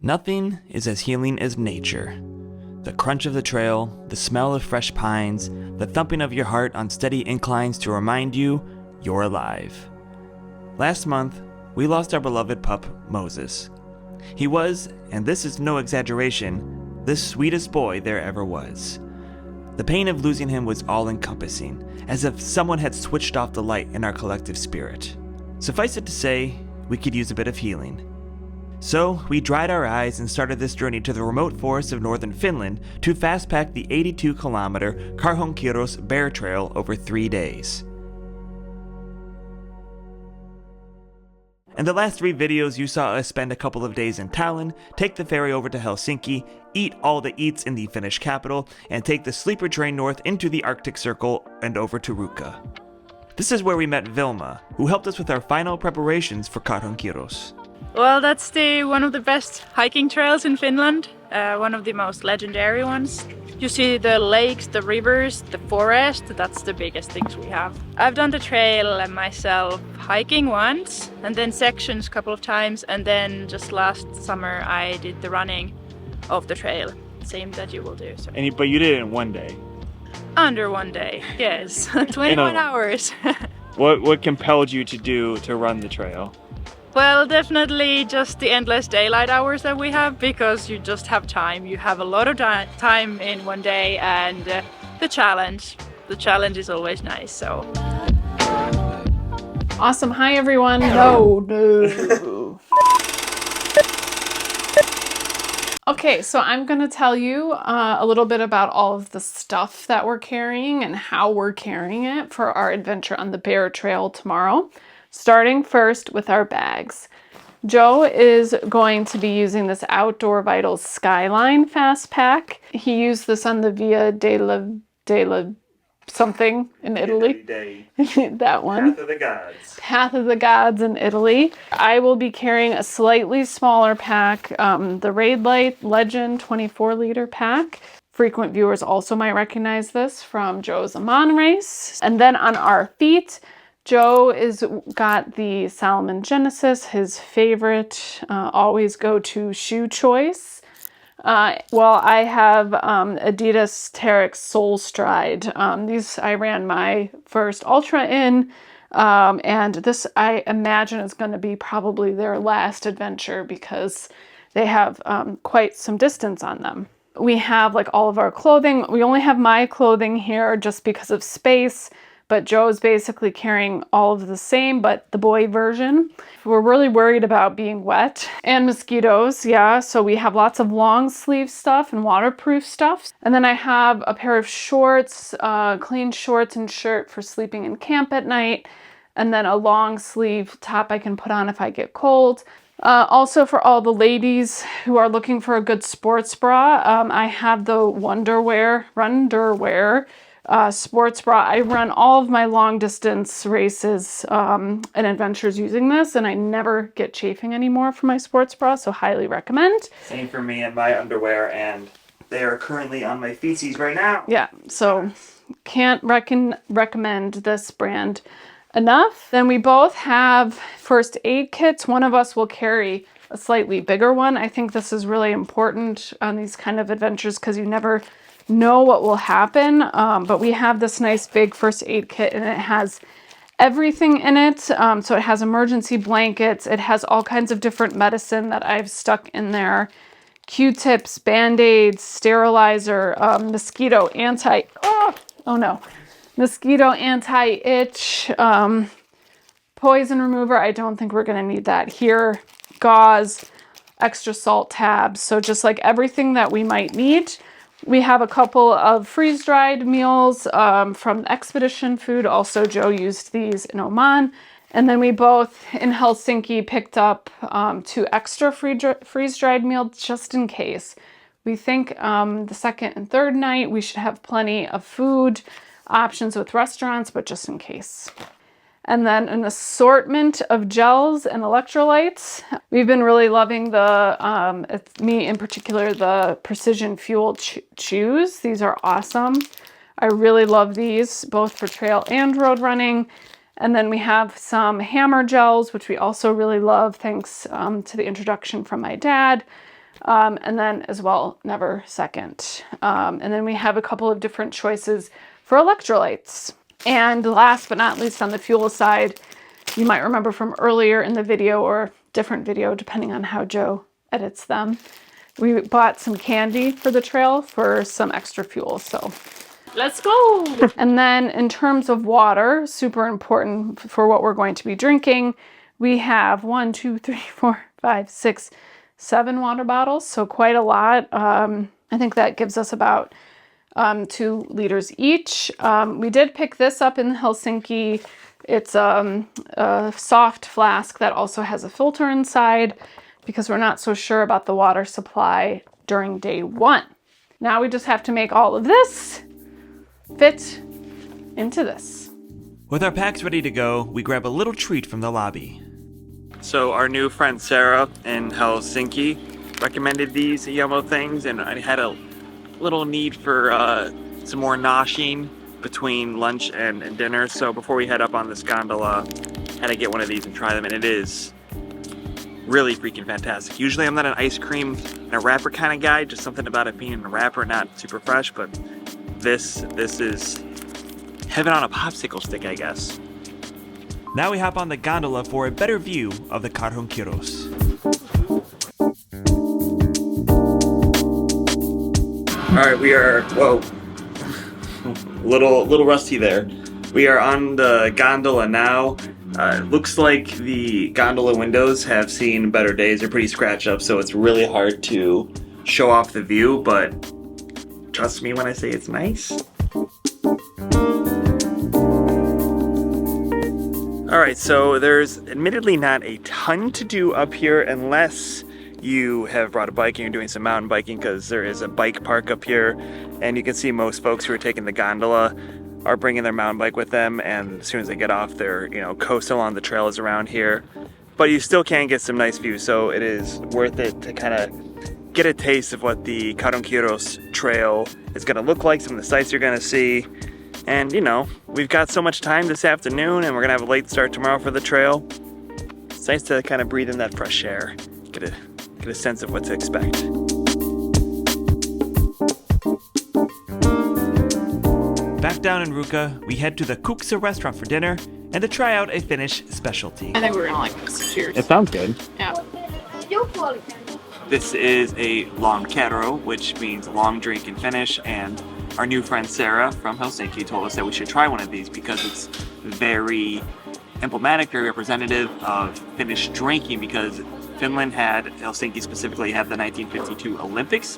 Nothing is as healing as nature. The crunch of the trail, the smell of fresh pines, the thumping of your heart on steady inclines to remind you you're alive. Last month, we lost our beloved pup, Moses. He was, and this is no exaggeration, the sweetest boy there ever was. The pain of losing him was all-encompassing, as if someone had switched off the light in our collective spirit. Suffice it to say, we could use a bit of healing. So, we dried our eyes and started this journey to the remote forests of northern Finland to fastpack the 82-kilometer Karhunkierros Bear Trail over 3 days. In the last 3 videos, you saw us spend a couple of days in Tallinn, take the ferry over to Helsinki, eat all the eats in the Finnish capital, and take the sleeper train north into the Arctic Circle and over to Ruka. This is where we met Vilma, who helped us with our final preparations for Karhunkierros. Well, that's one of the best hiking trails in Finland, one of the most legendary ones. You see the lakes, the rivers, the forest, that's the biggest things we have. I've done the trail myself hiking once, and then sections a couple of times, and then just last summer I did the running of the trail, same that you will do. So. But you did it in 1 day? Under 1 day, yes, 21 hours. What compelled you to run the trail? Well, definitely just the endless daylight hours that we have, because you just have time. You have a lot of time in 1 day, and the challenge is always nice, so. Awesome. Hi, everyone. No. Okay, so I'm going to tell you a little bit about all of the stuff that we're carrying and how we're carrying it for our adventure on the Bear Trail tomorrow. Starting first with our bags. Joe is going to be using this Outdoor Vitals Skyline fast pack. He used this on the Via della something in Italy. That one. Path of the Gods. Path of the Gods in Italy. I will be carrying a slightly smaller pack, the Raid Light Legend 24-liter pack. Frequent viewers also might recognize this from Joe's Amman race. And then on our feet, Joe is got the Salomon Genesis, his favorite, always go-to shoe choice. Well, I have Adidas Terrex Soul Stride. These I ran my first Ultra in, and this I imagine is going to be probably their last adventure because they have quite some distance on them. We have like all of our clothing. We only have my clothing here just because of space. But Joe's basically carrying all of the same, but the boy version. We're really worried about being wet and mosquitoes, yeah. So we have lots of long sleeve stuff and waterproof stuff. And then I have a pair of shorts, clean shorts and shirt for sleeping in camp at night. And then a long sleeve top I can put on if I get cold. Also for all the ladies who are looking for a good sports bra, I have the Runderwear sports bra. I run all of my long distance races and adventures using this, and I never get chafing anymore for my sports bra, so highly recommend. Same for me and my underwear, and they are currently on my feces right now. Yeah, so can't recommend this brand enough. Then we both have first aid kits. One of us will carry a slightly bigger one. I think this is really important on these kind of adventures because you never know what will happen, but we have this nice big first aid kit, and it has everything in it. So it has emergency blankets, it has all kinds of different medicine that I've stuck in there, Q-tips, band-aids, sterilizer, mosquito anti-itch, poison remover. I don't think we're going to need that here. Gauze, extra salt tabs, so just like everything that we might need. We have a couple of freeze-dried meals from Expedition Food. Also, Joe used these in Oman. And then we both, in Helsinki, picked up 2 extra freeze-dried meals just in case. We think the second and third night we should have plenty of food options with restaurants, but just in case. And then an assortment of gels and electrolytes. We've been really loving me in particular, the Precision Fuel chews. These are awesome. I really love these, both for trail and road running. And then we have some hammer gels, which we also really love, thanks to the introduction from my dad. And then as well, never second. And then we have a couple of different choices for electrolytes. And last but not least, on the fuel side, you might remember from earlier in the video or different video, depending on how Joe edits them, we bought some candy for the trail for some extra fuel. So let's go. And then in terms of water, super important for what we're going to be drinking, we have 1, 2, 3, 4, 5, 6, 7 water bottles. So quite a lot. I think that gives us about 2 liters each. We did pick this up in Helsinki. It's a soft flask that also has a filter inside because we're not so sure about the water supply during day 1. Now we just have to make all of this fit into this. With our packs ready to go, we grab a little treat from the lobby. So our new friend Sarah in Helsinki recommended these Yummo things, and I had a little need for some more noshing between lunch and dinner. So before we head up on this gondola, I had to get one of these and try them, and it is really freaking fantastic. Usually I'm not an ice cream and a wrapper kind of guy, just something about it being in a wrapper, not super fresh, but this is heaven on a popsicle stick, I guess. Now we hop on the gondola for a better view of the Karhunkierros. Alright, we are, whoa, little rusty there. We are on the gondola now. Looks like the gondola windows have seen better days. They're pretty scratched up, so it's really hard to show off the view, but trust me when I say it's nice. Alright, so there's admittedly not a ton to do up here unless you have brought a bike and you're doing some mountain biking, because there is a bike park up here, and you can see most folks who are taking the gondola are bringing their mountain bike with them, and as soon as they get off, they're, coasting along the trails around here. But you still can get some nice views, so it is worth it to kind of get a taste of what the Karhunkierros Trail is going to look like, some of the sights you're going to see. And, we've got so much time this afternoon, and we're going to have a late start tomorrow for the trail. It's nice to kind of breathe in that fresh air, get a sense of what to expect. Back down in Ruka, we head to the Kuksa restaurant for dinner and to try out a Finnish specialty. I think we're gonna like this. Cheers. It sounds good. Yeah. This is a Lonkero, which means long drink in Finnish, and our new friend Sarah from Helsinki told us that we should try one of these because it's very emblematic, very representative of Finnish drinking, because Finland had, Helsinki specifically, had the 1952 Olympics,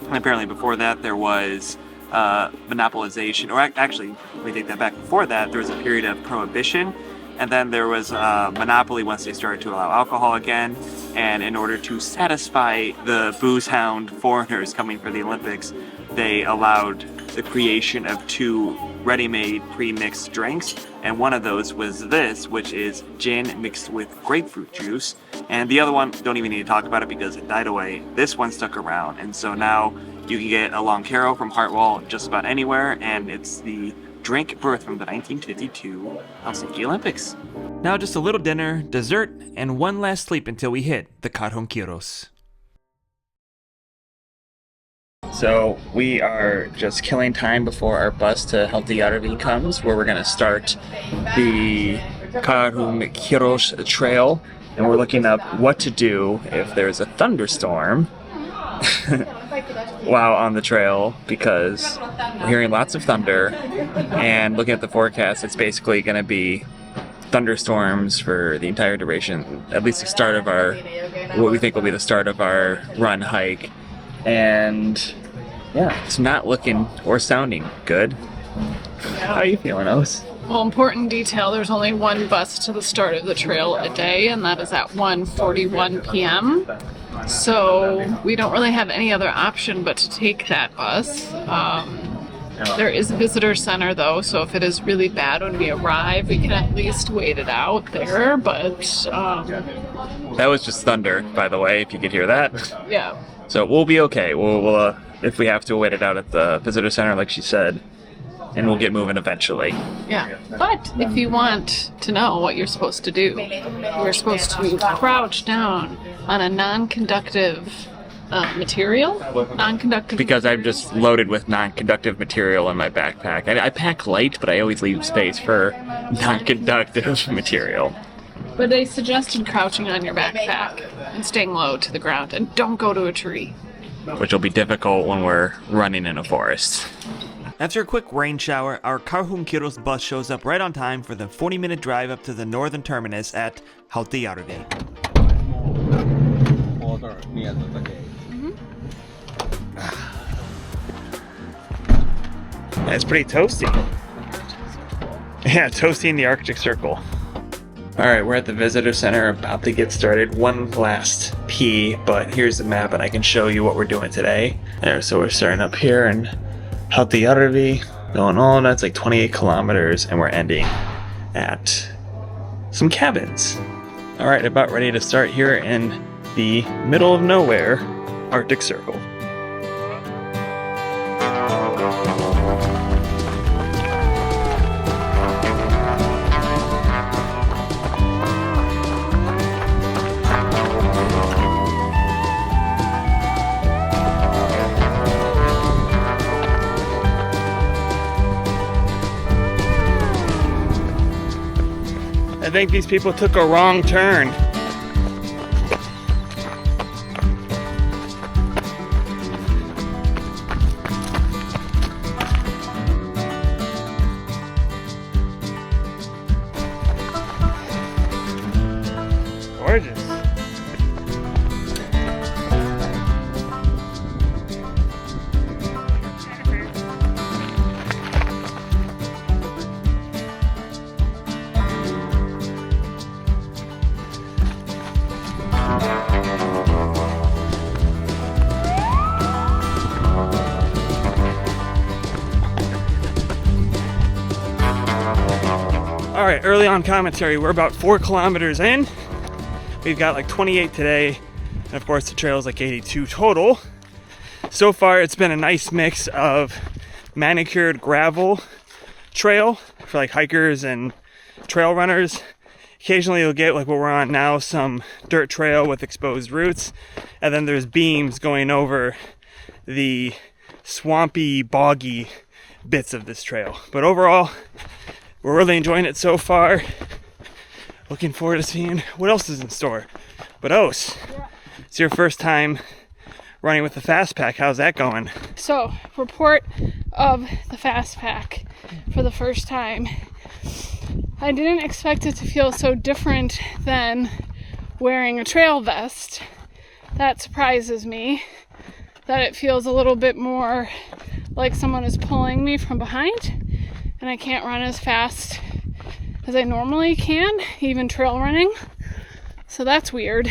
and apparently before that there was monopolization, or actually, let me take that back. Before that, there was a period of prohibition, and then there was monopoly once they started to allow alcohol again. And in order to satisfy the booze hound foreigners coming for the Olympics, they allowed the creation of 2 ready-made pre-mixed drinks, and one of those was this, which is gin mixed with grapefruit juice. And the other one, don't even need to talk about it because it died away. This one stuck around, and so now you can get a Lonkero from Hartwall just about anywhere, and it's the drink birth from the 1952 Helsinki Olympics. Now just a little dinner, dessert, and one last sleep until we hit the Karhunkierros. So we are just killing time before our bus to Helsinki comes, where we're going to start the Karhunkierros Trail, and we're looking up what to do if there's a thunderstorm while on the trail, because we're hearing lots of thunder, and looking at the forecast, it's basically going to be thunderstorms for the entire duration, at least the start of what we think will be the start of our run hike. And yeah, it's not looking or sounding good. How are you feeling, Ose? Well, important detail, there's only one bus to the start of the trail a day, and that is at 1:41 p.m. So we don't really have any other option but to take that bus. There is a visitor center though, so if it is really bad when we arrive, we can at least wait it out there, but that was just thunder, by the way, if you could hear that. Yeah. So we'll be okay. We'll if we have to, wait it out at the visitor center, like she said, and we'll get moving eventually. Yeah, but if you want to know what you're supposed to do, you're supposed to crouch down on a non-conductive material, non-conductive. Because I'm just loaded with non-conductive material in my backpack. I pack light, but I always leave space for non-conductive material. But they suggested crouching on your backpack and staying low to the ground, and don't go to a tree. Which will be difficult when we're running in a forest. After a quick rain shower, our Karhunkierros bus shows up right on time for the 40-minute drive up to the northern terminus at Karhunkierros. It's pretty toasty. Yeah, toasty in the Arctic Circle. Alright, we're at the visitor center, about to get started. One last pee, but here's the map and I can show you what we're doing today. There, so we're starting up here in Karhunkierros, going on, that's like 28 kilometers, and we're ending at some cabins. Alright, about ready to start here in the middle of nowhere, Arctic Circle. I think these people took a wrong turn. Gorgeous. Alright, early on commentary, we're about 4 kilometers in. We've got like 28 today, and of course the trail is like 82 total. So far it's been a nice mix of manicured gravel trail for like hikers and trail runners. Occasionally you'll get, like what we're on now, some dirt trail with exposed roots, and then there's beams going over the swampy, boggy bits of this trail. But overall, we're really enjoying it so far. Looking forward to seeing what else is in store. But Os, it's your first time running with the Fastpack. How's that going? So, report of the Fastpack for the first time. I didn't expect it to feel so different than wearing a trail vest. That surprises me. That it feels a little bit more like someone is pulling me from behind, and I can't run as fast as I normally can, even trail running. So that's weird.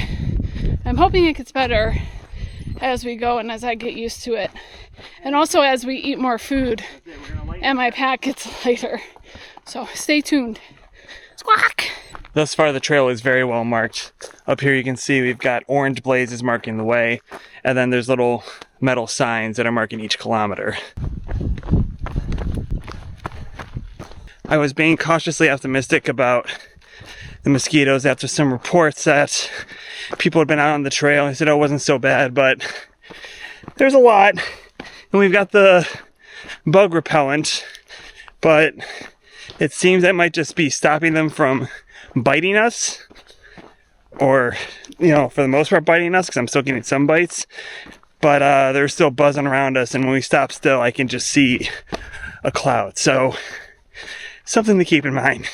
I'm hoping it gets better as we go and as I get used to it. And also as we eat more food and my pack gets lighter. So stay tuned. Squawk! Thus far the trail is very well marked. Up here you can see we've got orange blazes marking the way, and then there's little metal signs that are marking each kilometer. I was being cautiously optimistic about the mosquitoes after some reports that people had been out on the trail. I said, oh, it wasn't so bad, but there's a lot. And we've got the bug repellent, but it seems that might just be stopping them from biting us, or, you know, for the most part biting us, because I'm still getting some bites, but they're still buzzing around us, and when we stop still, I can just see a cloud. So something to keep in mind.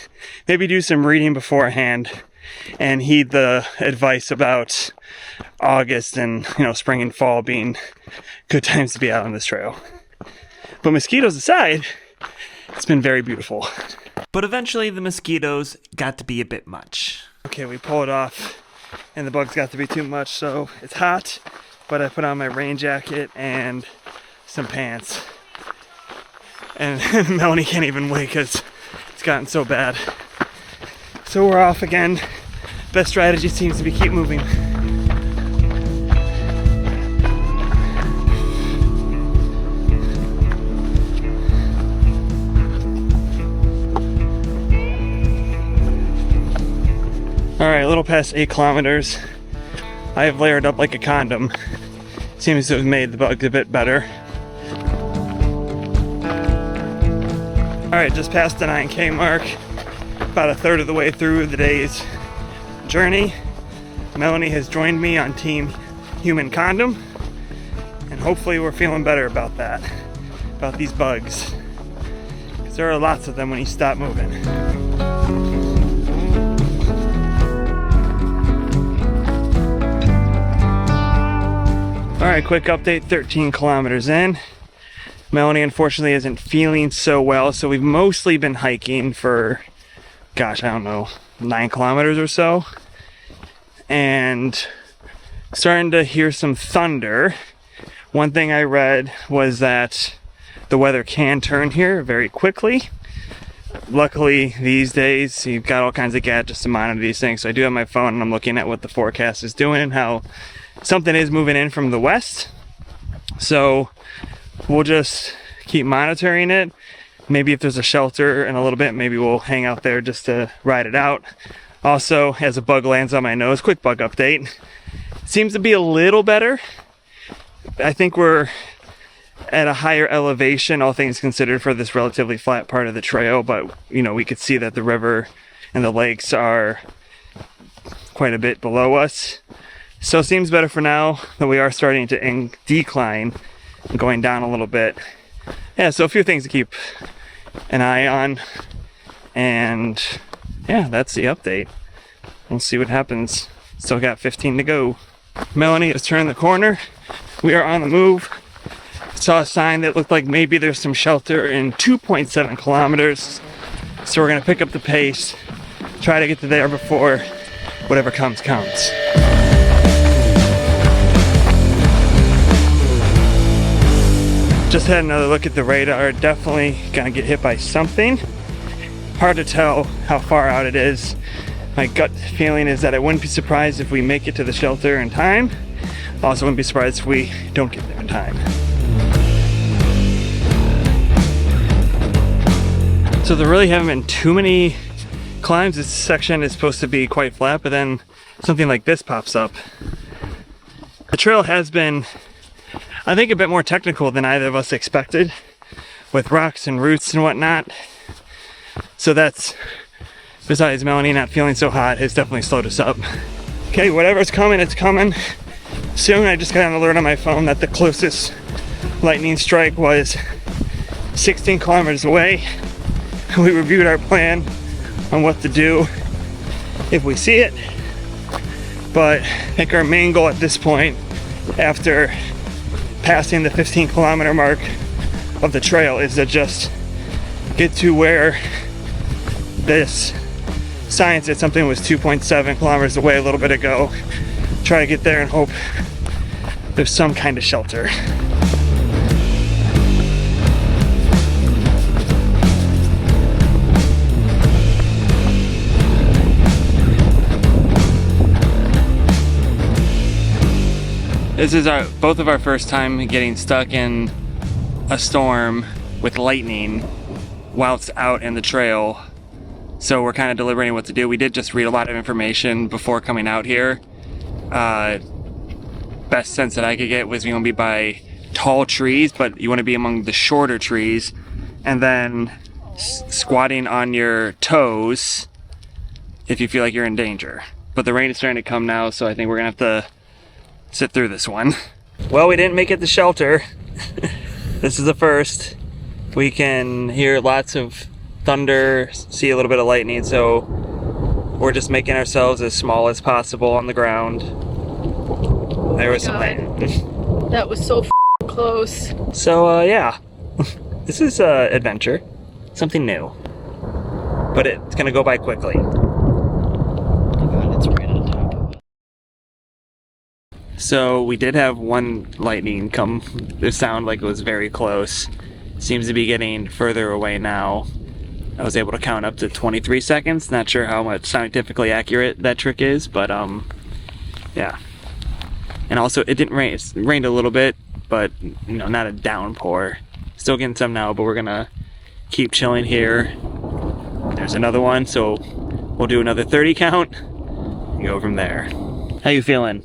Maybe do some reading beforehand and heed the advice about August and, you know, spring and fall being good times to be out on this trail. But mosquitoes aside, it's been very beautiful. But eventually the mosquitoes got to be a bit much. Okay, we pulled off and the bugs got to be too much, so it's hot, but I put on my rain jacket and some pants. And Melanie can't even wait because it's gotten so bad. So we're off again. Best strategy seems to be keep moving. Alright, a little past 8 kilometers. I have layered up like a condom. Seems to have made the bugs a bit better. Alright, just past the 9K mark. About a third of the way through the day's journey. Melanie has joined me on Team Human Condom. And hopefully we're feeling better about that. About these bugs. Because there are lots of them when you stop moving. Alright, quick update, 13 kilometers in. Melanie unfortunately isn't feeling so well, so we've mostly been hiking for, gosh, I don't know, 9 kilometers or so. And starting to hear some thunder. One thing I read was that the weather can turn here very quickly. Luckily, these days, you've got all kinds of gadgets to monitor these things. So I do have my phone and I'm looking at what the forecast is doing and how something is moving in from the west. So we'll just keep monitoring it. Maybe if there's a shelter in a little bit, maybe we'll hang out there just to ride it out. Also, as a bug lands on my nose, quick bug update. Seems to be a little better. I think we're at a higher elevation, all things considered, for this relatively flat part of the trail, but you know, we could see that the river and the lakes are quite a bit below us. So it seems better for now, that we are starting to decline, going down a little bit. Yeah, so a few things to keep an eye on. And yeah, that's the update. We'll see what happens. Still got 15 to go. Melanie has turned the corner. We are on the move. Saw a sign that looked like maybe there's some shelter in 2.7 kilometers. So we're gonna pick up the pace, try to get to there before whatever comes. Just had another look at the radar. Definitely gonna get hit by something. Hard to tell how far out it is. My gut feeling is that I wouldn't be surprised if we make it to the shelter in time. Also wouldn't be surprised if we don't get there in time. So there really haven't been too many climbs. This section is supposed to be quite flat, but then something like this pops up. The trail has been, I think, a bit more technical than either of us expected, with rocks and roots and whatnot. So that's, besides Melanie not feeling so hot, has definitely slowed us up. Okay, whatever's coming, it's coming. Soon. I just got an alert on my phone that the closest lightning strike was 16 kilometers away. We reviewed our plan on what to do if we see it. But I think our main goal at this point, after passing the 15 kilometer mark of the trail, is to just get to where this sign said something was 2.7 kilometers away a little bit ago. Try to get there and hope there's some kind of shelter. This is both of our first time getting stuck in a storm with lightning whilst out in the trail. So we're kind of deliberating what to do. We did just read a lot of information before coming out here. Best sense that I could get was you want to be by tall trees, but you want to be among the shorter trees, and then squatting on your toes if you feel like you're in danger. But the rain is starting to come now, so I think we're gonna have to sit through this one. Well, we didn't make it to shelter. This is the first. We can hear lots of thunder, see a little bit of lightning, so we're just making ourselves as small as possible on the ground. There was some lightning. That was so close. So yeah, this is adventure, something new, but it's gonna go by quickly. Oh my God, it's right on top. So we did have one lightning come. It sounded like it was very close. Seems to be getting further away now. I was able to count up to 23 seconds. Not sure how much scientifically accurate that trick is, but yeah. And also, it didn't rain. It rained a little bit, but you know, not a downpour. Still getting some now, but we're gonna keep chilling here. There's another one, so we'll do another 30 count and go from there. How you feeling?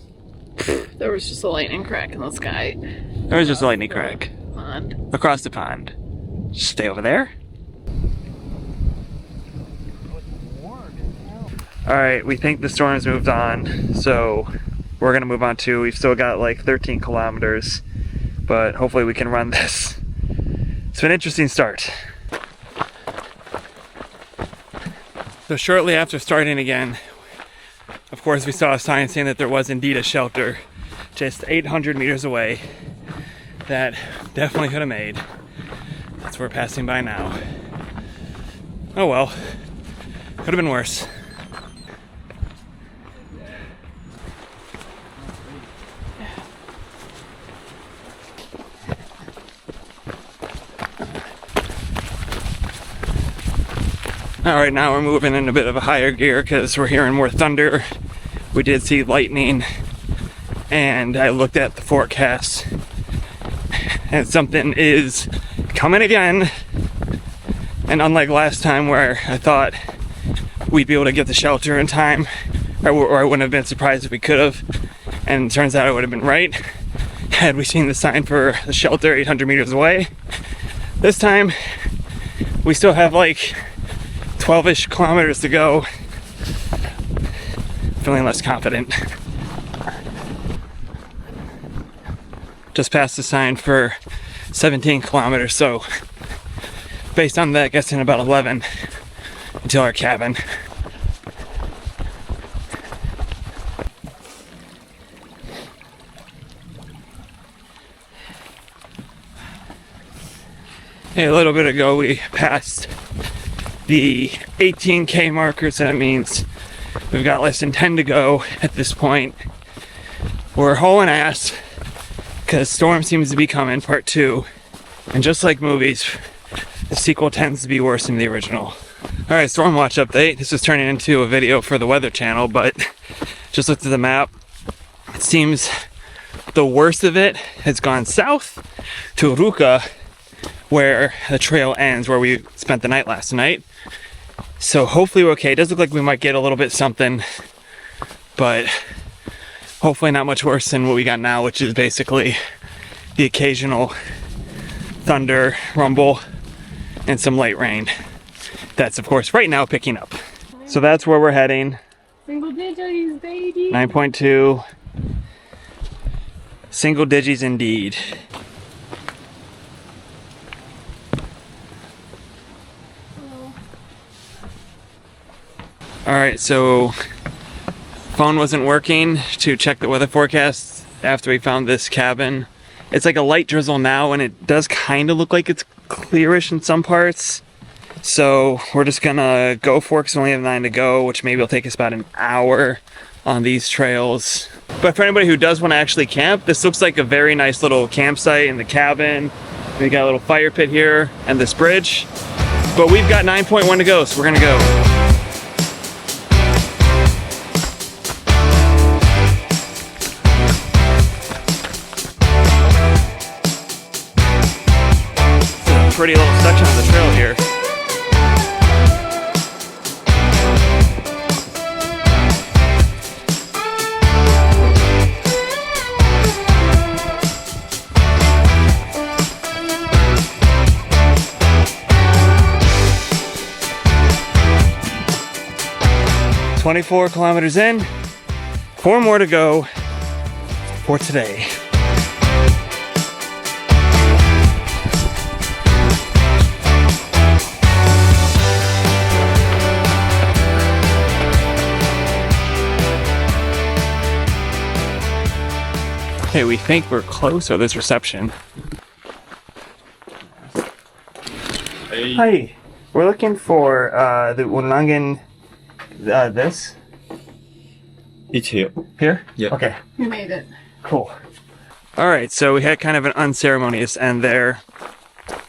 There was just a lightning crack in the sky. There was just a lightning crack. Pond. Across the pond. Just stay over there. Alright, we think the storm's moved on, so we're gonna move on too. We've still got like 13 kilometers, but hopefully we can run this. It's been an interesting start. So shortly after starting again, of course we saw a sign saying that there was indeed a shelter just 800 meters away that definitely could have made. That's where we're passing by now. Oh well, could have been worse. Alright, now we're moving in a bit of a higher gear because we're hearing more thunder. We did see lightning, and I looked at the forecast, and something is coming again. And unlike last time where I thought we'd be able to get the shelter in time, or I wouldn't have been surprised if we could have, and it turns out I would have been right had we seen the sign for the shelter 800 meters away. This time, we still have like 12-ish kilometers to go. Feeling less confident. Just passed the sign for 17 kilometers, so based on that, guessing about 11 until our cabin. Hey, a little bit ago we passed the 18K marker, so that means we've got less than 10 to go at this point. We're hauling ass because storm seems to be coming, part 2. And just like movies, the sequel tends to be worse than the original. Alright, storm watch update. This is turning into a video for the Weather Channel, but just looked at the map. It seems the worst of it has gone south to Ruka, where the trail ends, where we spent the night last night. So hopefully we're okay. It does look like we might get a little bit something, but hopefully not much worse than what we got now, which is basically the occasional thunder, rumble, and some light rain. That's of course right now picking up. So that's where we're heading. Single digits, baby. 9.2. Single digits indeed. Alright, so phone wasn't working to check the weather forecast after we found this cabin. It's like a light drizzle now, and it does kind of look like it's clearish in some parts. So we're just gonna go for it because we only have 9 to go, which maybe will take us about an hour on these trails. But for anybody who does want to actually camp, this looks like a very nice little campsite in the cabin. We got a little fire pit here and this bridge. But we've got 9.1 to go, so we're gonna go. Pretty little section of the trail here. "24 kilometers in, 4 more to go for today." Okay, we think we're close. Oh, there's reception. Hey. Hi, we're looking for the Unlangen. This It's here. here. Yeah. Okay. You made it. Cool. All right, so we had kind of an unceremonious end there.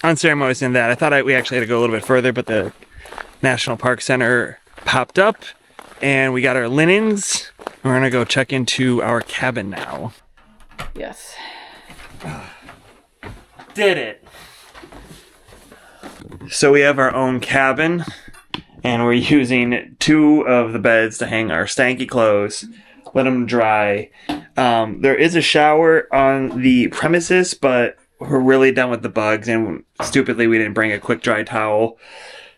Unceremonious in that I thought we actually had to go a little bit further, but the National Park Center popped up, and we got our linens. We're gonna go check into our cabin now. Yes. Did it. So we have our own cabin, and we're using 2 of the beds to hang our stanky clothes, let them dry. There is a shower on the premises, but we're really done with the bugs, and stupidly we didn't bring a quick dry towel.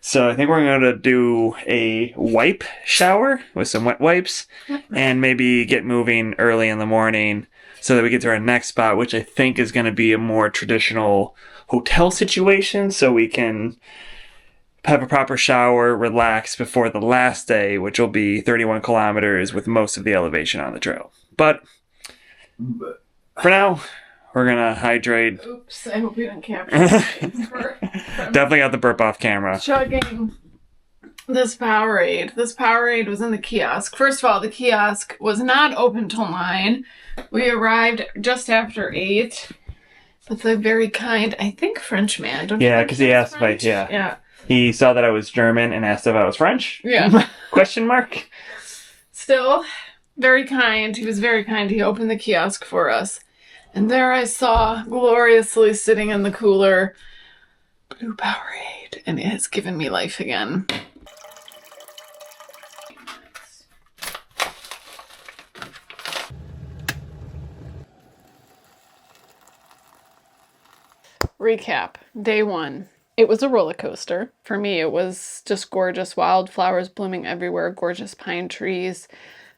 So I think we're going to do a wipe shower with some wet wipes and maybe get moving early in the morning so that we get to our next spot, which I think is going to be a more traditional hotel situation, so we can have a proper shower, relax before the last day, which will be 31 kilometers with most of the elevation on the trail. But for now, we're going to hydrate. Oops, I hope you didn't capture that. Definitely got the burp off camera. Chugging this Powerade. This Powerade was in the kiosk. First of all, the kiosk was not open till 9. We arrived just after 8. But the very kind, I think, Frenchman. Don't Yeah, because he asked if I, Yeah. He saw that I was German and asked if I was French. Yeah. Question mark? Still, very kind. He was very kind. He opened the kiosk for us. And there I saw, gloriously sitting in the cooler, blue Powerade. And it has given me life again. Recap. Day 1. It was a roller coaster. For me, it was just gorgeous. Wildflowers blooming everywhere, gorgeous pine trees.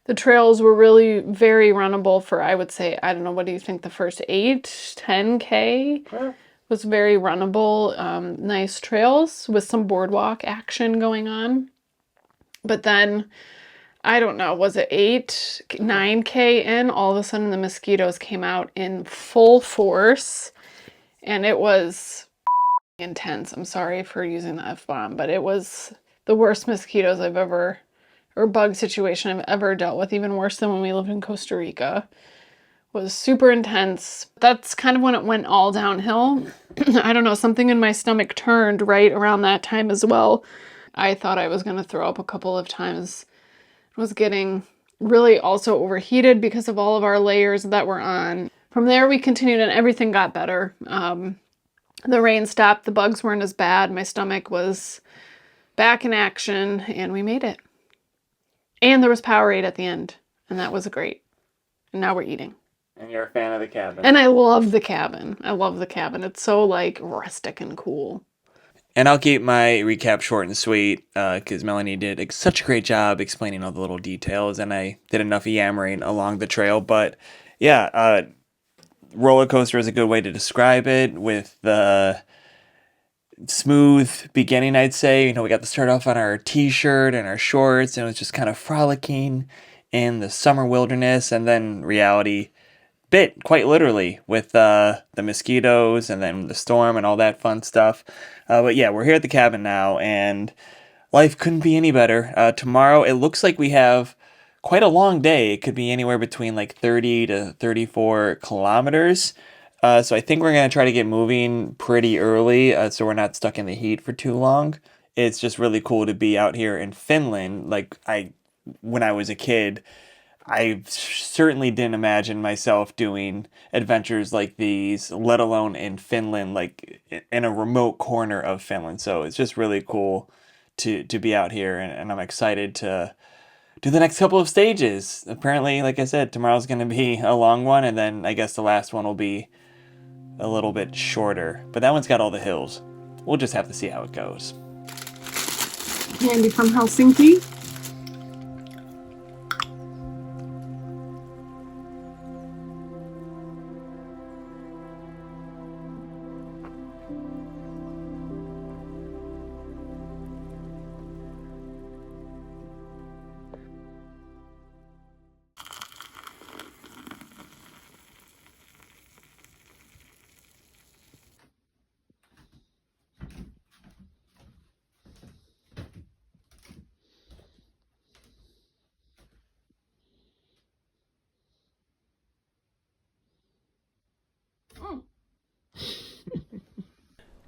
The trails were really very runnable for, I would say, I don't know, what do you think? The first 10K was very runnable. Nice trails with some boardwalk action going on. But then, I don't know, was it 9K in? All of a sudden the mosquitoes came out in full force. And it was intense. I'm sorry for using the F-bomb, but it was the worst mosquitoes I've ever, or bug situation I've ever dealt with, even worse than when we lived in Costa Rica. It was super intense. That's kind of when it went all downhill. I don't know, something in my stomach turned right around that time as well. I thought I was going to throw up a couple of times. I was getting really also overheated because of all of our layers that were on. From there, we continued and everything got better. The rain stopped. The bugs weren't as bad. My stomach was back in action, and we made it. And there was Powerade at the end, and that was great. And now we're eating. And you're a fan of the cabin. And I love the cabin. I love the cabin. It's so, like, rustic and cool. And I'll keep my recap short and sweet, because Melanie did such a great job explaining all the little details, and I did enough yammering along the trail. But, yeah, roller coaster is a good way to describe it, with the smooth beginning, I'd say. You know, we got to start off on our t-shirt and our shorts, and it was just kind of frolicking in the summer wilderness, and then reality bit, quite literally, with the mosquitoes and then the storm and all that fun stuff. But yeah, we're here at the cabin now, and life couldn't be any better. Tomorrow, it looks like we have quite a long day. It could be anywhere between like 30 to 34 kilometers. So I think we're going to try to get moving pretty early, so we're not stuck in the heat for too long. It's just really cool to be out here in Finland. Like, when I was a kid, I certainly didn't imagine myself doing adventures like these, let alone in Finland, like in a remote corner of Finland. So it's just really cool to be out here, and I'm excited to do the next couple of stages. Apparently, like I said, tomorrow's going to be a long one, and then I guess the last one will be a little bit shorter. But that one's got all the hills. We'll just have to see how it goes. Candy from Helsinki.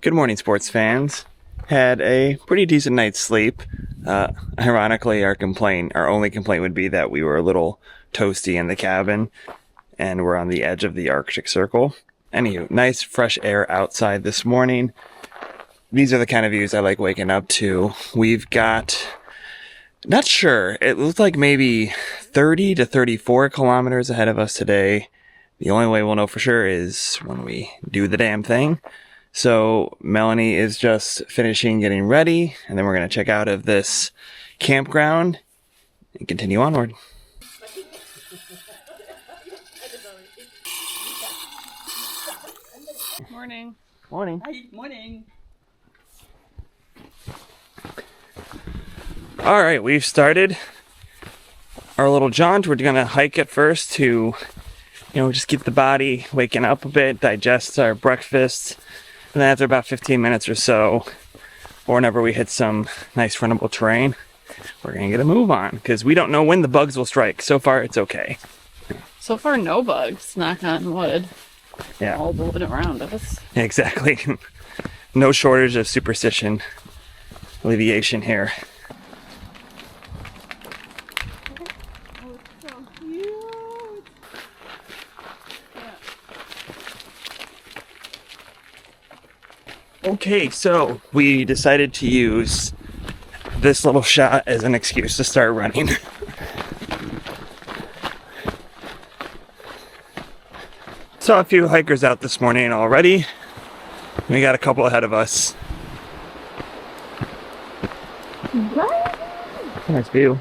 Good morning, sports fans. Had a pretty decent night's sleep. Ironically, our only complaint would be that we were a little toasty in the cabin, and we're on the edge of the Arctic Circle. Anywho, nice fresh air outside this morning. These are the kind of views I like waking up to. We've got Not sure. It looked like maybe 30 to 34 kilometers ahead of us today. The only way we'll know for sure is when we do the damn thing. So Melanie is just finishing getting ready, and then we're going to check out of this campground and continue onward. Morning. Morning. Hi, morning. All right, we've started our little jaunt. We're going to hike at first to, just get the body waking up a bit, digest our breakfast. And then after about 15 minutes or so, or whenever we hit some nice runnable terrain, we're going to get a move on because we don't know when the bugs will strike. So far, it's okay. So far, no bugs. Knock on wood. Yeah, All the wood around us. exactly. No shortage of superstition alleviation here. Okay, so we decided to use this little shot as an excuse to start running. Saw a few hikers out this morning already. We got a couple ahead of us. Nice view.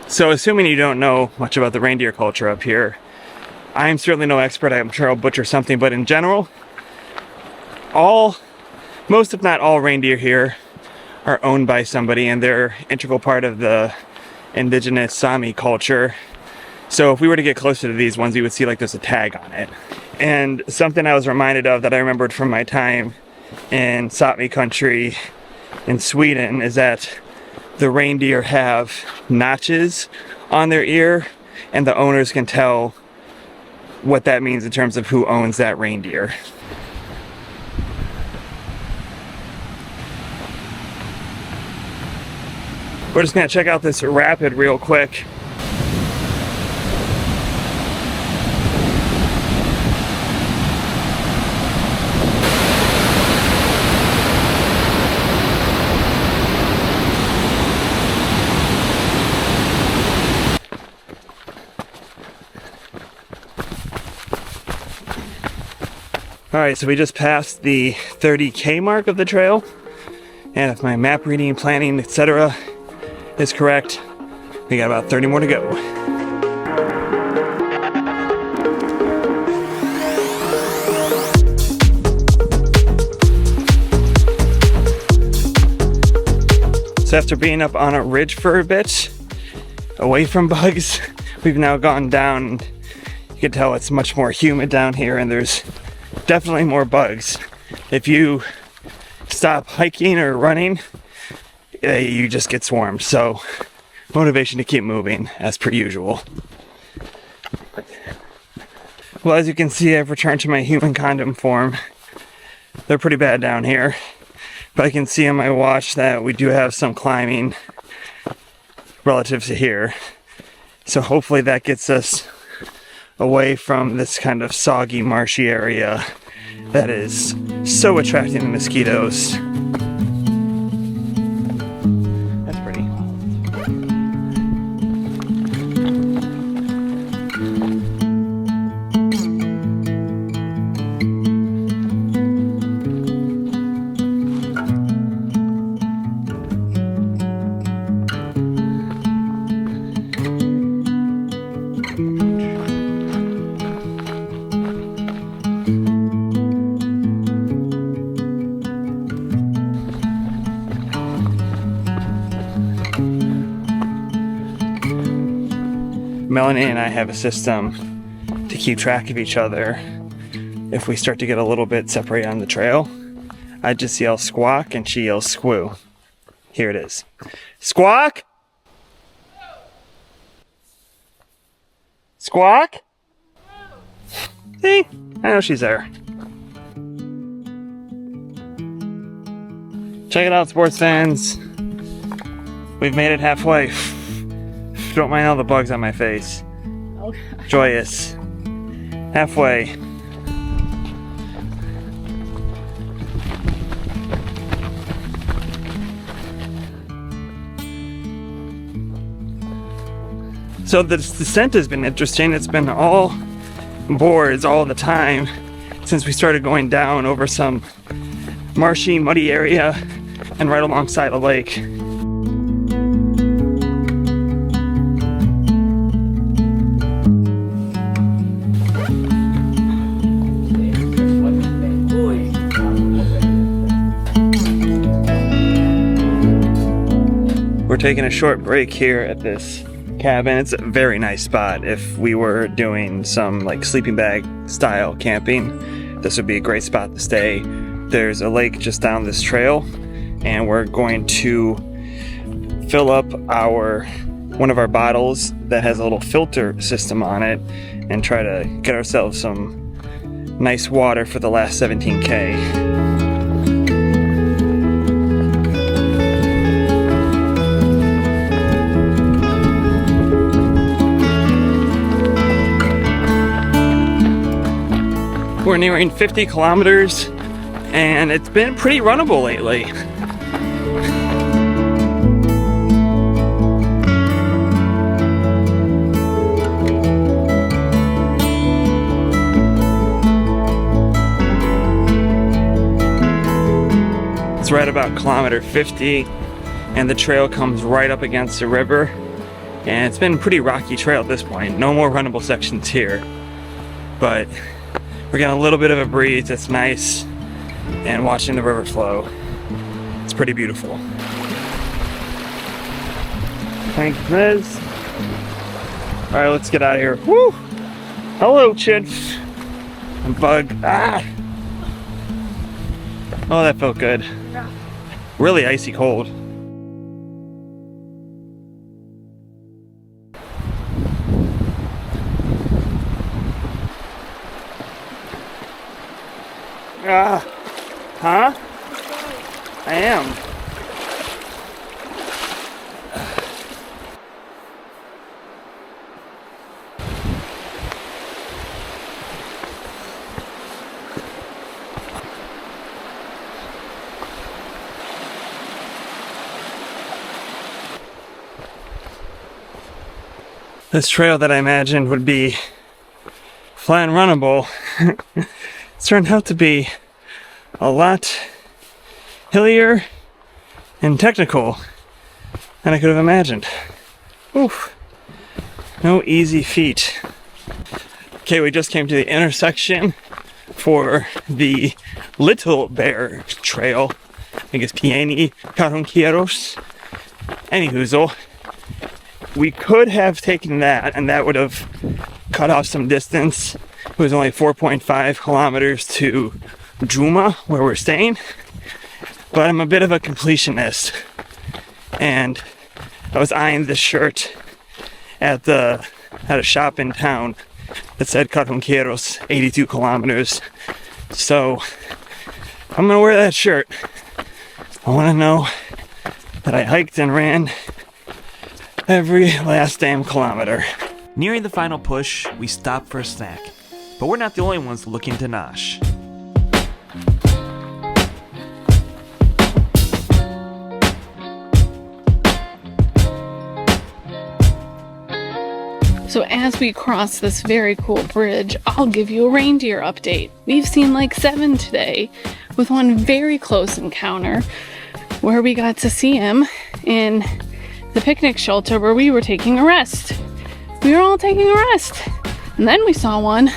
So assuming you don't know much about the reindeer culture up here, I'm certainly no expert. I'm sure I'll butcher something, but in general, most if not all reindeer here are owned by somebody, and they're an integral part of the indigenous Sami culture. So if we were to get closer to these ones, you would see like there's a tag on it. And something I was reminded of that I remembered from my time in Sapmi country in Sweden is that the reindeer have notches on their ear, and the owners can tell what that means in terms of who owns that reindeer. We're just gonna check out this rapid real quick. All right, so we just passed the 30K mark of the trail, and if my map reading, planning, etc. is correct, we got about 30 more to go. So after being up on a ridge for a bit, away from bugs, we've now gone down. You can tell it's much more humid down here, and there's definitely more bugs. If you stop hiking or running, you just get swarmed. So motivation to keep moving as per usual. Well, as you can see, I've returned to my human condom form. They're pretty bad down here, but I can see on my watch that we do have some climbing relative to here. So hopefully that gets us away from this kind of soggy, marshy area that is so attracting to mosquitoes. That's pretty. Melanie and I have a system to keep track of each other. If we start to get a little bit separated on the trail, I just yell squawk and she yells squoo. Here it is. Squawk! Squawk! See? I know she's there. Check it out, sports fans. We've made it halfway. Don't mind all the bugs on my face. Okay. Joyous. Halfway. So the descent has been interesting. It's been all boards all the time since we started going down over some marshy, muddy area and right alongside a lake. We're taking a short break here at this cabin. It's a very nice spot. If we were doing some like sleeping bag style camping, this would be a great spot to stay. There's a lake just down this trail, and we're going to fill up one of our bottles that has a little filter system on it and try to get ourselves some nice water for the last 17K. We're nearing 50 kilometers, and it's been pretty runnable lately. It's right about kilometer 50, and the trail comes right up against the river, and it's been a pretty rocky trail at this point. No more runnable sections here, but we're getting a little bit of a breeze. It's nice, and watching the river flow, it's pretty beautiful. Thanks, Liz. All right, let's get out of here. Woo! Hello, chits. Bug. Ah! Oh, that felt good. Yeah. Really icy cold. Huh? I am. This trail that I imagined would be flat and runnable, it's turned out to be a lot hillier and technical than I could have imagined. Oof. No easy feat. Okay, we just came to the intersection for the Little Bear Trail. I think it's Pieni Karhunkierros. Anyhoozle. We could have taken that, and that would have cut off some distance. It was only 4.5 kilometers to Juma, where we're staying. But I'm a bit of a completionist, and I was eyeing this shirt at a shop in town that said Karhunkierros 82 kilometers. So I'm gonna wear that shirt. I want to know that I hiked and ran every last damn kilometer. Nearing the final push, we stop for a snack. But we're not the only ones looking to nosh. So as we cross this very cool bridge, I'll give you a reindeer update. We've seen like 7 today, with one very close encounter where we got to see him in the picnic shelter where we were taking a rest. We were all taking a rest. And then we saw one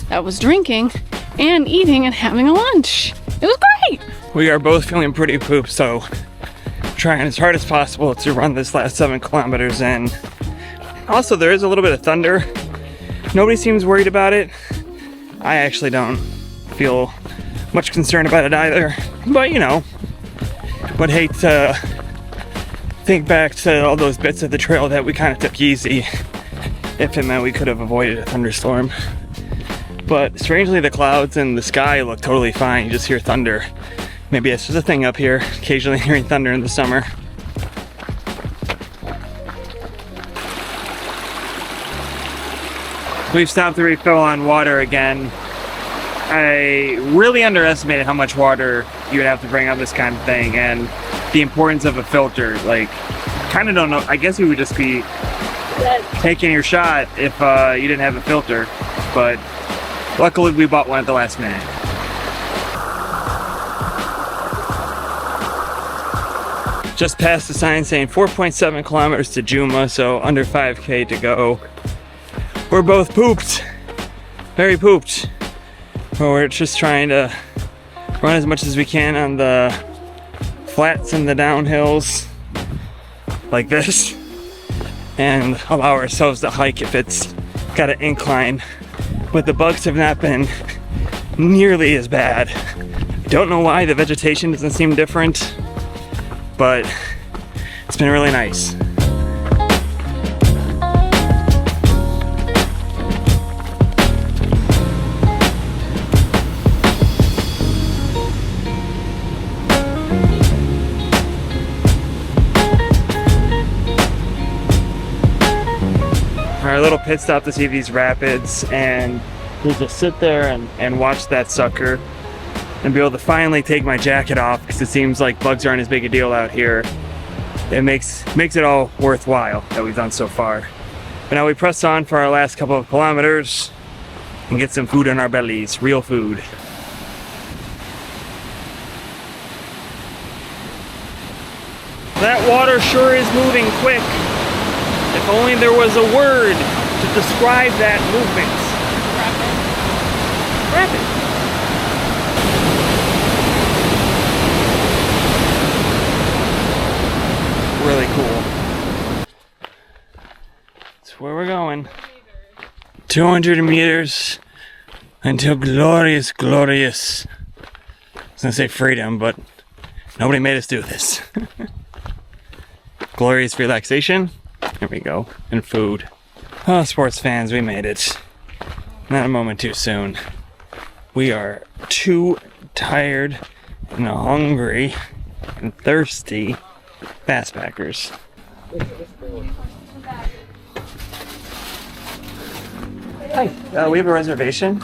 that was drinking and eating and having a lunch. It was great. We are both feeling pretty pooped, so trying as hard as possible to run this last 7 kilometers in. Also, there is a little bit of thunder. Nobody seems worried about it. I actually don't feel much concerned about it either. But you know, would hate to think back to all those bits of the trail that we kind of took easy if it meant we could have avoided a thunderstorm. But strangely, the clouds and the sky look totally fine. You just hear thunder. Maybe it's just a thing up here, occasionally hearing thunder in the summer. We've stopped to refill on water again. I really underestimated how much water you would have to bring up this kind of thing, and the importance of a filter. Like, kind of don't know. I guess we would just be taking your shot if you didn't have a filter, but luckily we bought one at the last minute. Just passed the sign saying 4.7 kilometers to Juma, so under 5K to go. We're both pooped, very pooped. We're just trying to run as much as we can on the flats and the downhills like this, and allow ourselves to hike if it's got an incline. But the bugs have not been nearly as bad. I don't know why the vegetation doesn't seem different, but it's been really nice. Our little pit stop to see these rapids, and we'll just sit there and watch that sucker and be able to finally take my jacket off, because it seems like bugs aren't as big a deal out here. It makes it all worthwhile that we've done so far. But now we press on for our last couple of kilometers and get some food in our bellies, real food. That water sure is moving quick. If only there was a word to describe that movement. Rapid. Really cool. That's where we're going. 200 meters until glorious, glorious. I was gonna say freedom, but nobody made us do this. Glorious relaxation. There we go. And food. Oh, sports fans, we made it. Not a moment too soon. We are too tired and hungry and thirsty fastpackers. Hi, we have a reservation.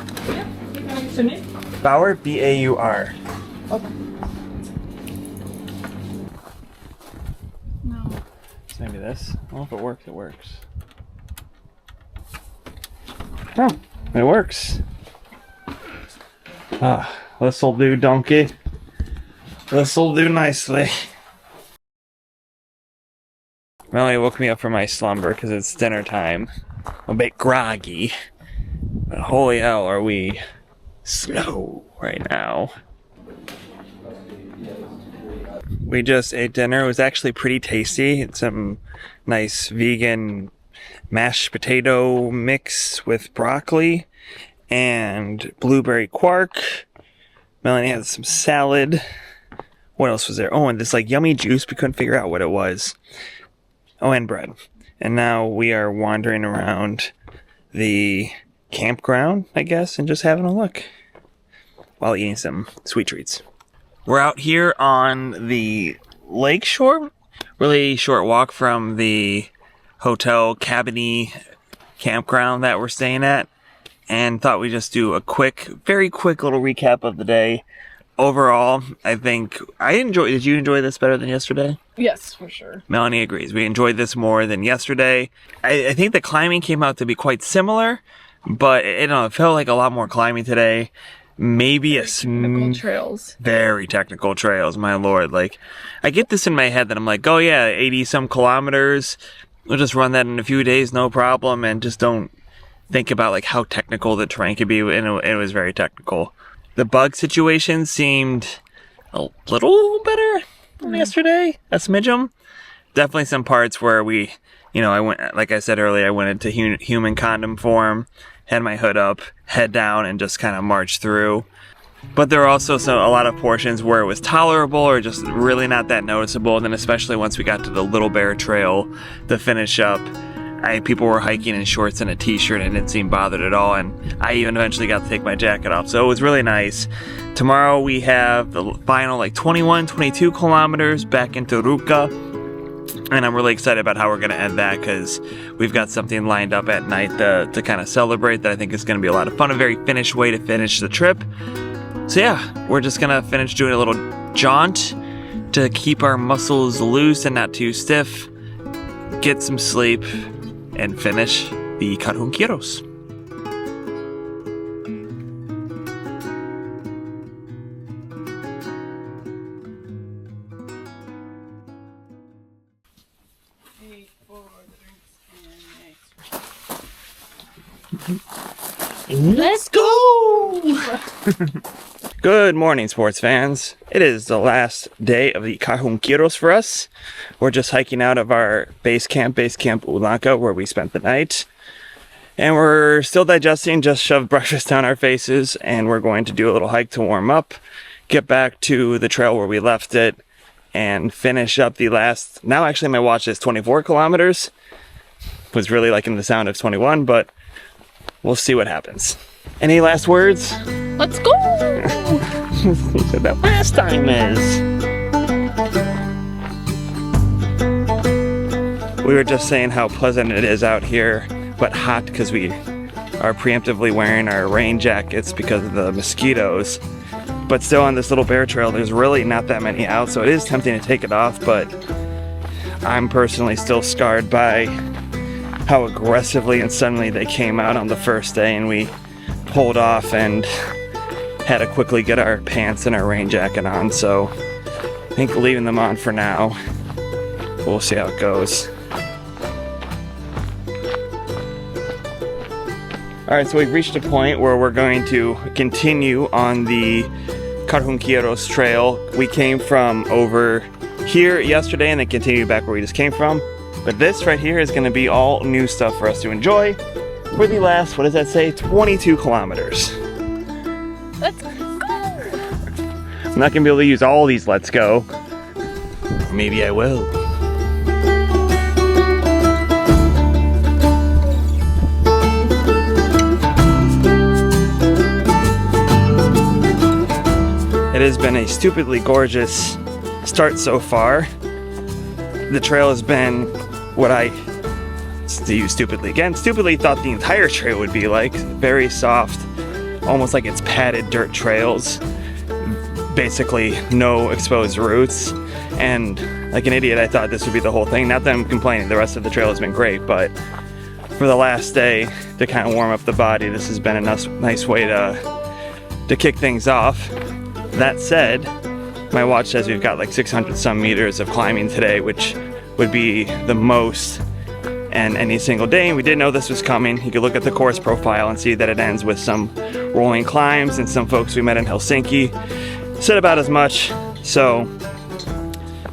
Baur, B-A-U-R. Maybe this. Well, if it works, it works. Oh, it works. This'll do, donkey. This'll do nicely. Melanie woke me up from my slumber because it's dinner time. I'm a bit groggy. But holy hell, are we slow right now. We just ate dinner. It was actually pretty tasty. It's some nice vegan mashed potato mix with broccoli and blueberry quark. Melanie had some salad. What else was there? Oh, and this like yummy juice. We couldn't figure out what it was. Oh, and bread. And now we are wandering around the campground, I guess, and just having a look while eating some sweet treats. We're out here on the lake shore. Really short walk from the hotel cabiny campground that we're staying at. And thought we'd just do a very quick little recap of the day. Overall, I think did you enjoy this better than yesterday? Yes, for sure. Melanie agrees. We enjoyed this more than yesterday. I think the climbing came out to be quite similar, but it felt like a lot more climbing today. Maybe technical trails. Very technical trails, my lord. Like, I get this in my head that I'm like, oh yeah, 80 some kilometers. We'll just run that in a few days, no problem, and just don't think about like how technical the terrain could be, and it was very technical. The bug situation seemed a little better than yesterday, a smidgen. Definitely some parts where I went, like I said earlier, I went into human condom form, had my hood up, head down, and just kind of marched through. But there were also a lot of portions where it was tolerable or just really not that noticeable. And then especially once we got to the Little Bear Trail to finish up, people were hiking in shorts and a t-shirt and didn't seem bothered at all. And I even eventually got to take my jacket off. So it was really nice. Tomorrow we have the final 21, 22 kilometers back into Ruka. And I'm really excited about how we're going to end that because we've got something lined up at night to kind of celebrate that I think is going to be a lot of fun. A very finished way to finish the trip. So yeah, we're just going to finish doing a little jaunt to keep our muscles loose and not too stiff. Get some sleep. and finish the Karhunkierros. Let's go! Good morning, sports fans. It is the last day of the Karhunkierros for us. We're just hiking out of our base camp Ulanka, where we spent the night. And we're still digesting, just shoved breakfast down our faces, and we're going to do a little hike to warm up, get back to the trail where we left it, and finish up the last, now actually my watch is 24 kilometers. Was really liking the sound of 21, but we'll see what happens. Any last words? Let's go! That last time is. We were just saying how pleasant it is out here, but hot because we are preemptively wearing our rain jackets because of the mosquitoes. But still on this little bear trail, there's really not that many out, so it is tempting to take it off, but I'm personally still scarred by how aggressively and suddenly they came out on the first day, and we pulled off and had to quickly get our pants and our rain jacket on. So I think leaving them on for now. We'll see how it goes. Alright, so we've reached a point where we're going to continue on the Karhunkierros trail. We came from over here yesterday and then continued back where we just came from. But this right here is going to be all new stuff for us to enjoy for the last, what does that say, 22 kilometers. Let's go! I'm not going to be able to use all these let's go. Maybe I will. It has been a stupidly gorgeous start so far. The trail has been what I, to use stupidly again, stupidly thought the entire trail would be like. Very soft, almost like it's padded dirt trails. Basically no exposed roots. And like an idiot, I thought this would be the whole thing. Not that I'm complaining, the rest of the trail has been great, but for the last day, to kind of warm up the body, this has been a nice way to kick things off. That said, my watch says we've got like 600 some meters of climbing today, which would be the most in any single day. And we didn't know this was coming. You could look at the course profile and see that it ends with some rolling climbs, and some folks we met in Helsinki said about as much. So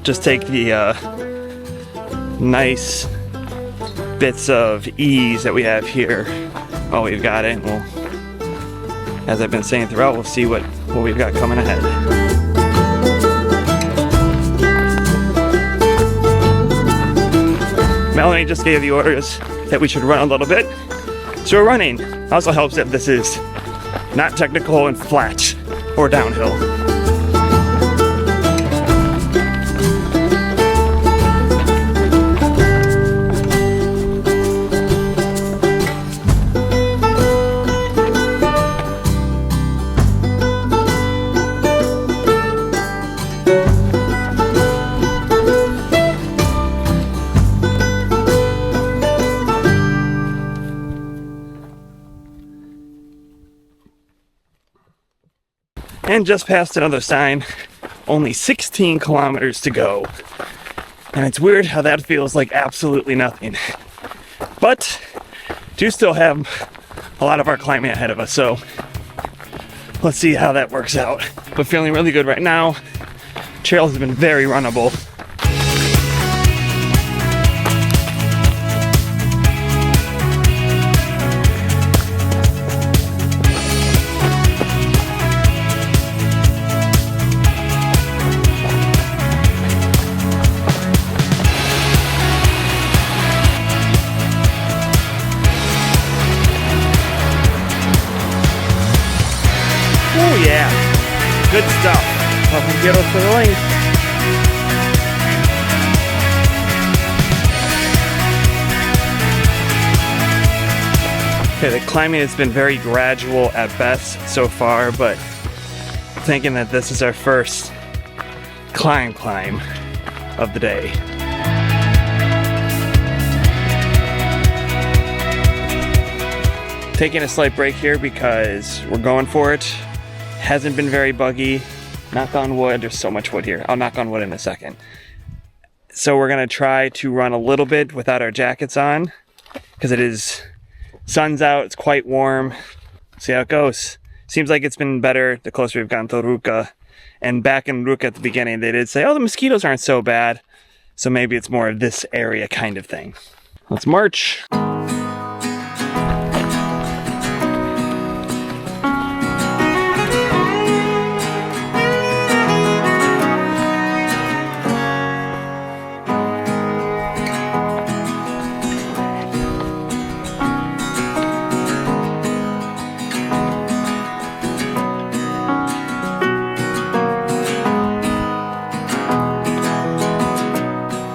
just take the nice bits of ease that we have here while we've got it. We'll, as I've been saying throughout, we'll see what we've got coming ahead. Melanie just gave the orders that we should run a little bit, so we're running. Also helps that this is not technical and flat or downhill. And just past another sign, only 16 kilometers to go. And it's weird how that feels like absolutely nothing. But do still have a lot of our climbing ahead of us, so let's see how that works out. But feeling really good right now. Trail has been very runnable. Oh yeah, good stuff. Karhunkierros for the length. Okay, the climbing has been very gradual at best so far, but thinking that this is our first climb of the day. Taking a slight break here because we're going for it. Hasn't been very buggy. Knock on wood. There's so much wood here. I'll knock on wood in a second. So we're gonna try to run a little bit without our jackets on because it is sun's out. It's quite warm. See how it goes. Seems like it's been better the closer we've gotten to Ruka. And back in Ruka at the beginning, they did say, oh, the mosquitoes aren't so bad. So maybe it's more of this area kind of thing. Let's march.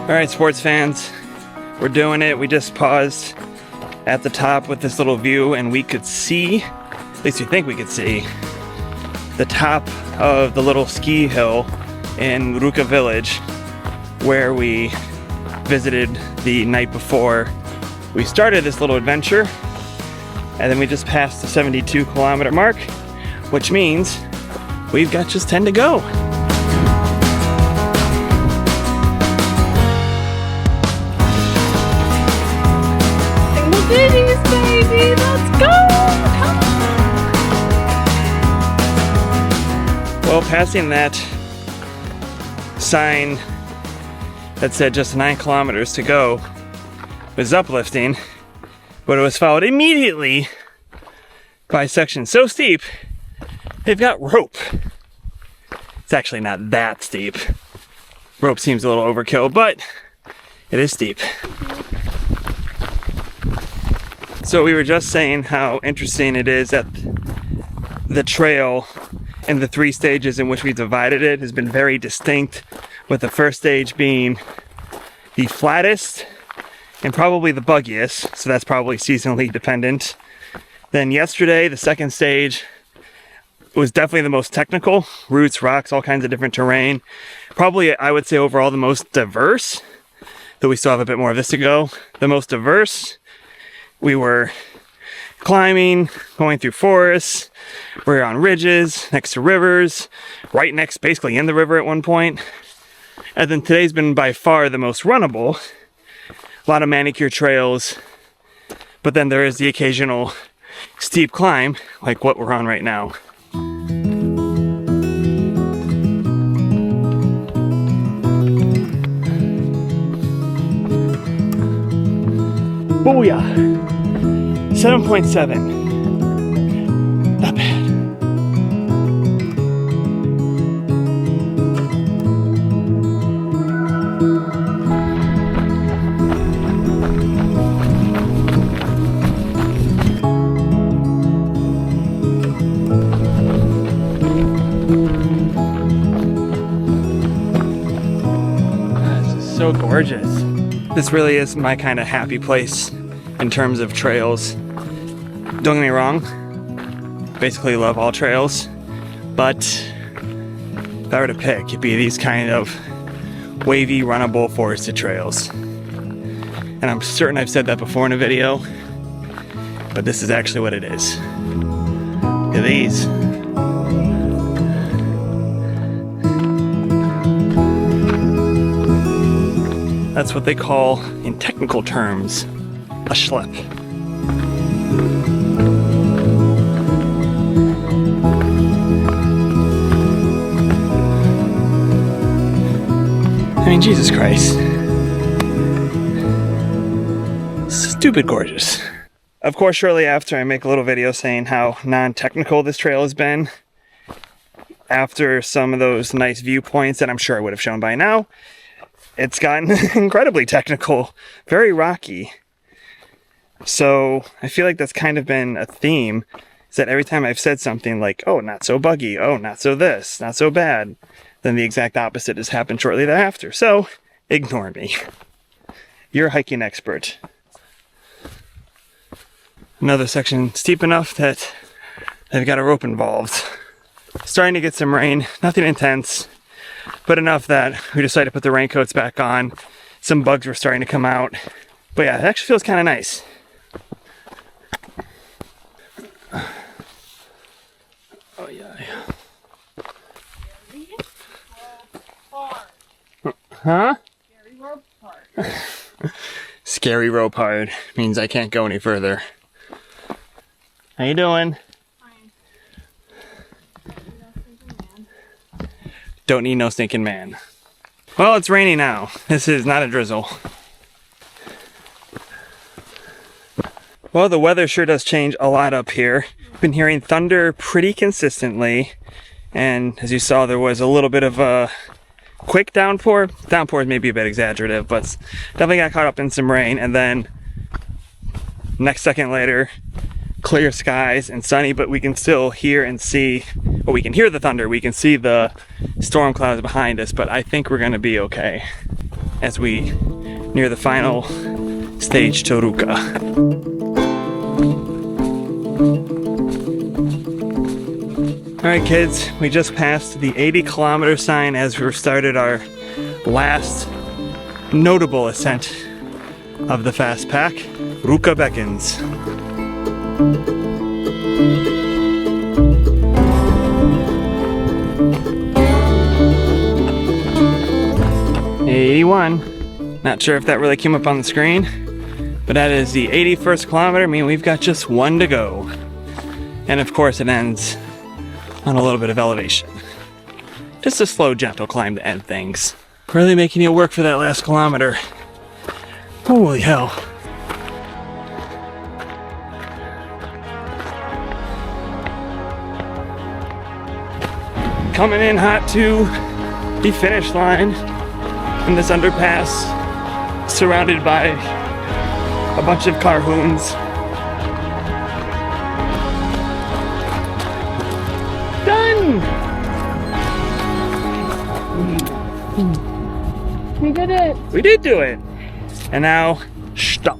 All right, sports fans, we're doing it. We just paused at the top with this little view and we could see, at least we think we could see, the top of the little ski hill in Ruka village where we visited the night before we started this little adventure. And then we just passed the 72-kilometer mark, which means we've got just 10 to go. Cities, baby, let's go! Come on. Well, passing that sign that said just 9 kilometers to go was uplifting, but it was followed immediately by sections so steep, they've got rope. It's actually not that steep. Rope seems a little overkill, but it is steep. So we were just saying how interesting it is that the trail and the 3 stages in which we divided it has been very distinct, with the first stage being the flattest and probably the buggiest, so that's probably seasonally dependent. Then yesterday, the second stage was definitely the most technical, roots, rocks, all kinds of different terrain. Probably, I would say overall the most diverse, though we still have a bit more of this to go. The most diverse. We were climbing, going through forests, we were on ridges, next to rivers, right next, basically in the river at one point. And then today's been by far the most runnable. A lot of manicure trails, but then there is the occasional steep climb, like what we're on right now. Booyah! 7.7. Not bad. This is so gorgeous. This really is my kind of happy place in terms of trails. Don't get me wrong, basically love all trails, but if I were to pick, it'd be these kind of wavy, runnable, forested trails. And I'm certain I've said that before in a video, but this is actually what it is. Look at these. That's what they call, in technical terms, a schlep. I mean, Jesus Christ. Stupid gorgeous. Of course, shortly after, I make a little video saying how non-technical this trail has been. After some of those nice viewpoints that I'm sure I would have shown by now, it's gotten incredibly technical, very rocky. So I feel like that's kind of been a theme, is that every time I've said something like, oh, not so buggy, oh, not so this, not so bad, then the exact opposite has happened shortly thereafter. So ignore me. You're a hiking expert. Another section steep enough that they've got a rope involved. Starting to get some rain, nothing intense, but enough that we decided to put the raincoats back on. Some bugs were starting to come out. But yeah, it actually feels kind of nice. Oh yeah. Huh? Scary rope part. Scary rope hard means I can't go any further. How you doing? Fine. Don't need no stinking man. Well, it's raining now. This is not a drizzle. Well, the weather sure does change a lot up here. Been hearing thunder pretty consistently. And as you saw, there was a little bit of a quick downpour. Downpour is maybe a bit exaggerative, but definitely got caught up in some rain. And then next second later, clear skies and sunny, but we can still hear and see, well, we can hear the thunder. We can see the storm clouds behind us, but I think we're gonna be okay as we near the final stage to Ruka. All right, kids, we just passed the 80-kilometer sign as we started our last notable ascent of the Fastpack. Ruka beckons. 81. Not sure if that really came up on the screen, but that is the 81st kilometer. I mean, we've got just one to go. And of course it ends on a little bit of elevation. Just a slow, gentle climb to end things. Really making you work for that last kilometer. Holy hell. Coming in hot to the finish line in this underpass, surrounded by a bunch of Karhuns. Done! We did it! We did do it! And now, stop.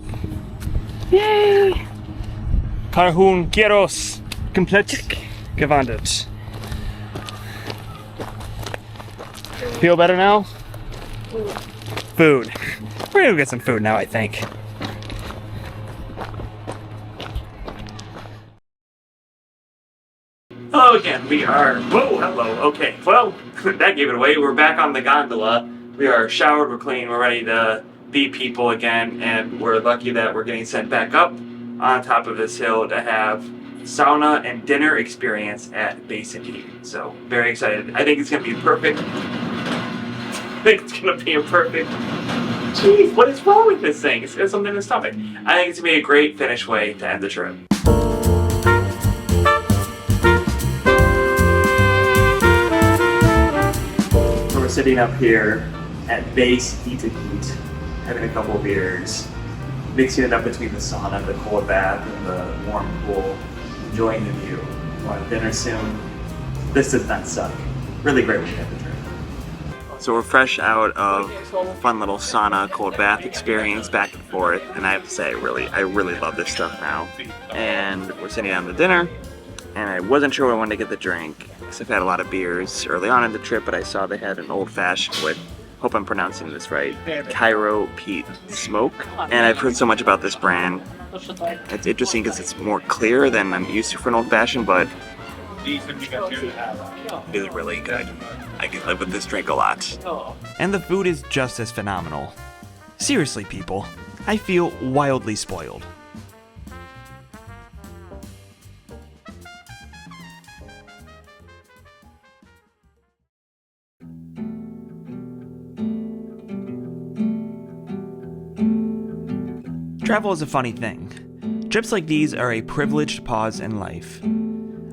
Yay! Karhunkierros gewandert. Feel better now? Food. We're gonna go get some food now, I think. Hello again, we are, whoa, hello, okay. Well, that gave it away. We're back on the gondola. We are showered, we're clean, we're ready to be people again, and we're lucky that we're getting sent back up on top of this hill to have sauna and dinner experience at Basin Heat. So, very excited. I think it's gonna be perfect. Jeez, what is wrong with this thing? It's got something in the stomach. I think it's gonna be a great finish way to end the trip. So we're sitting up here at Base Heat, having a couple of beers, mixing it up between the sauna, the cold bath, and the warm pool, enjoying the view. We'll have dinner soon. This does not suck. Really great way to end the trip. So we're fresh out of a fun little sauna cold bath experience back and forth, and I have to say, I really love this stuff now. And we're sitting down to dinner, and I wasn't sure what I wanted to get the drink, because I've had a lot of beers early on in the trip, but I saw they had an old-fashioned with, hope I'm pronouncing this right, Cairo Peat Smoke. And I've heard so much about this brand. It's interesting because it's more clear than I'm used to for an old-fashioned, but it is really good. I can live with this drink a lot. And the food is just as phenomenal. Seriously, people, I feel wildly spoiled. Travel is a funny thing. Trips like these are a privileged pause in life.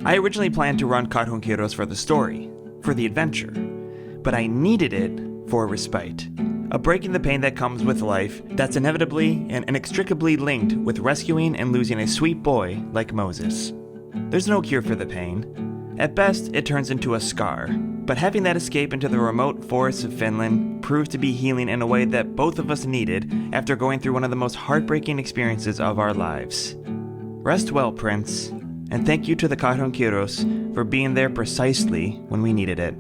I originally planned to run Karhunkierros for the story, for the adventure, but I needed it for respite. A break in the pain that comes with life that's inevitably and inextricably linked with rescuing and losing a sweet boy like Moses. There's no cure for the pain. At best, it turns into a scar, but having that escape into the remote forests of Finland proved to be healing in a way that both of us needed after going through one of the most heartbreaking experiences of our lives. Rest well, Prince, and thank you to the Karhunkierros for being there precisely when we needed it.